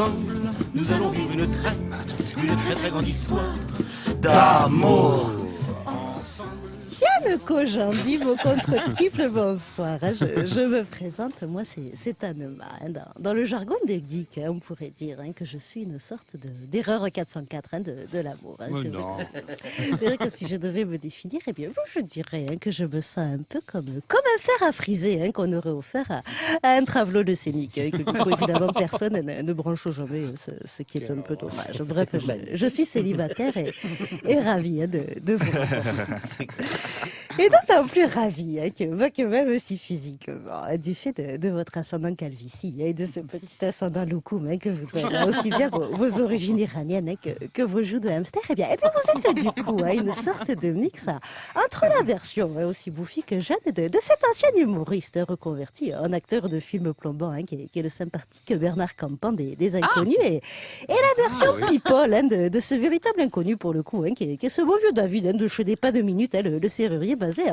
ensemble, nous allons vivre une très très grande histoire d'amour. Yann Kojandi, mon contre-triple, bonsoir. Je me présente, moi c'est Anema. Dans le jargon des geeks, on pourrait dire que je suis une sorte d'erreur 404 de l'amour. C'est vrai que si je devais me définir, eh bien, je dirais que je me sens un peu comme un fer à friser qu'on aurait offert à un travelot de scénique. Que du coup, évidemment, personne ne branche jamais, ce qui est un peu dommage. Bref, je suis célibataire et ravie de vous rencontrer. Et d'autant plus ravie que même aussi physiquement, du fait de votre ascendant calvitie et de ce petit ascendant loukoum que vous donnez aussi bien vos origines iraniennes que vos joues de hamster, et bien vous êtes du coup une sorte de mix entre la version aussi bouffi que jeune de cet ancien humoriste reconverti en acteur de film plombant qui est le sympathique Bernard Campan des Inconnus et la version people de ce véritable inconnu pour le coup qui est ce beau vieux David de chez des pas de minutes, le serrurier basé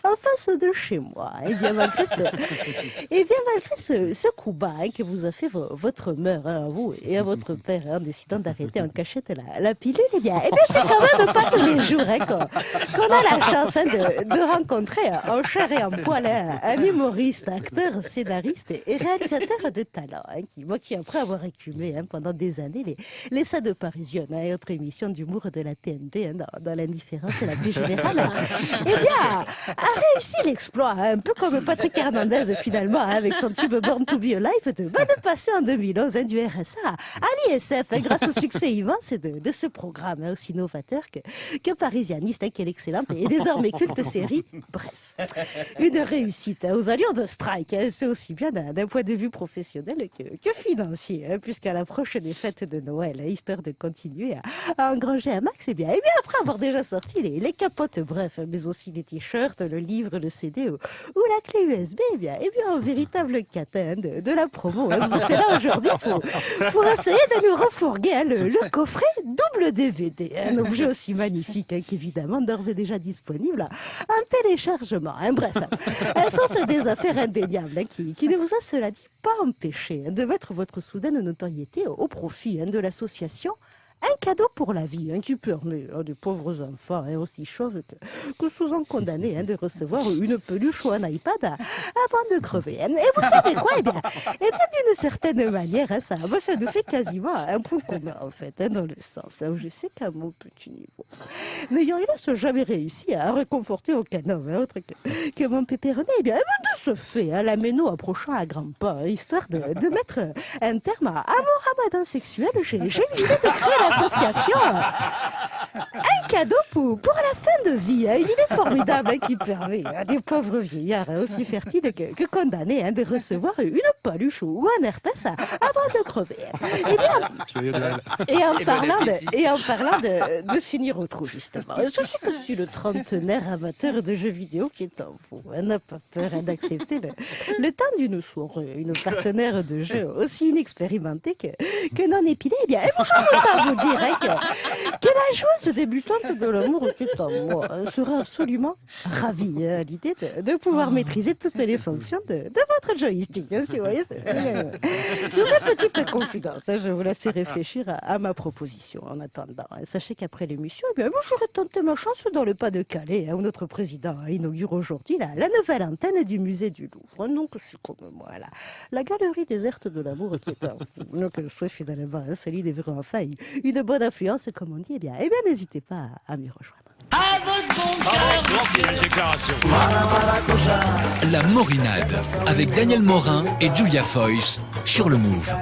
en face de chez moi. Et bien malgré ce coup bas que vous a fait votre mère à vous et à votre père en décidant d'arrêter en cachette la pilule, et bien c'est quand même pas tous les jours qu'on a la chance de rencontrer en chair et en poil un humoriste, acteur, scénariste et réalisateur de talent qui après avoir écumé pendant des années les salles parisiennes et autres émissions d'humour de la TNT dans l'indifférence la plus générale, eh bien, a réussi l'exploit, un peu comme Patrick Hernandez finalement, avec son tube Born to be Alive, de passer en 2011 du RSA à l'ISF, grâce au succès immense de ce programme aussi novateur que parisianiste, qu'est l'excellente et désormais culte série. Bref, une réussite aux allures de strike, c'est aussi bien d'un point de vue professionnel que financier, puisqu'à l'approche des fêtes de Noël, histoire de continuer à engranger un max, et bien après avoir déjà sorti les capotes, bref, mais aussi les t-shirts, le livre, le CD ou la clé USB, eh bien un véritable catin de la promo. Vous êtes là aujourd'hui pour essayer de nous refourguer le coffret double DVD, un objet aussi magnifique qu'évidemment d'ores et déjà disponible en téléchargement. Bref, sans des affaires indéniables qui ne vous a, cela dit, pas empêché de mettre votre soudaine notoriété au profit de l'association Un cadeau pour la vie, qui permet à des pauvres enfants aussi chauves que souvent condamnés de recevoir une peluche ou un iPad avant de crever. Et vous savez quoi, eh bien d'une certaine manière, ça nous fait quasiment un point commun, en fait, dans le sens où je sais qu'à mon petit niveau, n'ayant hélas jamais réussi à réconforter aucun homme autre que mon pépéroné, eh bien de ce fait, la méno approchant à grands pas, histoire de mettre un terme à mon ramadan sexuel, j'ai eu l'idée de créer l'association Un cadeau pour la fin de vie, une idée formidable qui permet à des pauvres vieillards aussi fertiles que condamnés de recevoir une paluche ou un herpès avant de crever. Et en parlant de finir au trou, justement, je sais que je suis le trentenaire amateur de jeux vidéo qui est en vous. N'a pas peur d'accepter le temps d'une soirée, une partenaire de jeu aussi inexpérimentée que non épilée. Eh bien, moi, je peux vous dire que la joueuse débutante de l'amour qui est en moi sera absolument ravie à l'idée de pouvoir maîtriser toutes les fonctions de votre joystick. Si vous voyez, sur cette petite confidence, je vous laisse réfléchir à ma proposition. En attendant, sachez qu'après l'émission, eh bien, moi, j'aurais tenté ma chance dans le Pas-de-Calais, où notre président inaugure aujourd'hui la nouvelle antenne du musée du Louvre. Donc, je suis comme moi, la galerie déserte de l'amour qui est en vous. Donc, je souhaite finalement celui des vrais enfin une bonne influence, comme on dit. Eh bien n'hésitez pas à m'y rejoindre. Déclaration. La Morinade, avec Daniel Morin et Julia Foyce sur le Move.